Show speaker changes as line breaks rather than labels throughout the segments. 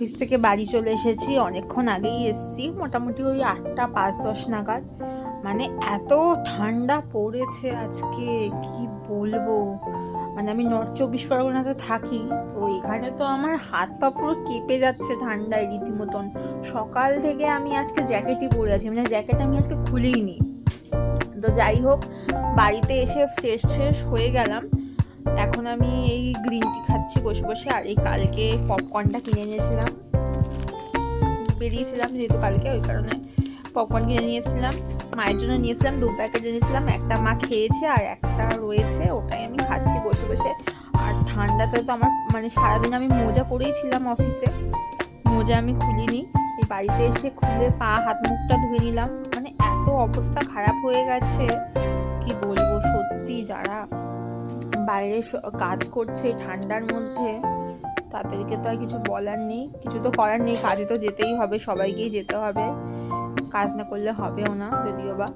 Office থেকে বাড়ি চলে এসেছি, অনেকক্ষণ আগেই এসেছি, মোটামুটি ওই 8টা 5-10 নাগাদ। মানে এত ঠান্ডা পড়েছে আজকে, কি বলবো। মানে আমি নর্থ 24 পরগনাতে থাকি, তো এখানে তো আমার হাত পা পুরো কেঁপে যাচ্ছে ঠান্ডায় রীতিমতন। সকাল থেকে আমি আজকে জ্যাকেটই পরে আছি, মানে জ্যাকেট আমি আজকে খুলিনি। তো যাই হোক, বাড়িতে এসে ফ্রেশ হয়ে গেলাম। এখন আমি এই গ্রিন টি খাচ্ছি বসে বসে। আর এই কালকে পপকর্নটা কিনে নিয়েছিলাম, বেরিয়েছিলাম যেহেতু কালকে, ওই কারণে পপকর্ন কিনে নিয়েছিলাম। মায়ের জন্য নিয়েছিলাম 2 প্যাকেট এনেছিলাম, একটা মা খেয়েছে আর একটা রয়েছে, ওটাই আমি খাচ্ছি বসে বসে। আর ঠান্ডাতে তো আমার মানে সারাদিন আমি মোজা পরেই ছিলাম অফিসে, মোজা আমি খুলিনি। এই বাড়িতে এসে খুলে পা হাত মুখটা ধুয়ে নিলাম। মানে এত অবস্থা খারাপ হয়ে গেছে, কি বলবো। সত্যি যারা বাইরে কাজ করছে ঠান্ডার মধ্যে, তাদেরকে তো আর কিছু বলার নেই, কিছু তো করার নেই, কাজে তো যেতেই হবে, সবাইকেই যেতে হবে, কাজ না করলে হবেও না যদিও বা।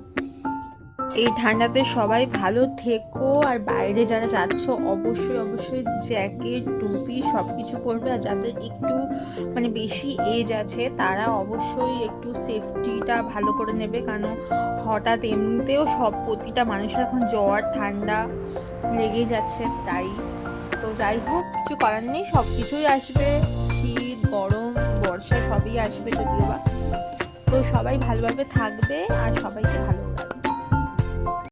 এই ঠান্ডাতে সবাই ভালো থেকো। আর বাইরে যারা যাচ্ছ অবশ্যই জ্যাকেট টুপি সব কিছু পরবে। আর যাদের একটু মানে বেশি এজ আছে তারা অবশ্যই একটু সেফটিটা ভালো করে নেবে, কারণ হঠাৎ এমনিতেও প্রতিটা মানুষের এখন জ্বর ঠান্ডা লেগেই যাচ্ছে তাই। তো যাই হোক, কিছু করার নেই, সব কিছুই আসবে, শীত গরম বর্ষা সবই আসবে যদিও বা। তো সবাই ভালোভাবে থাকবে আর সবাইকে ভালো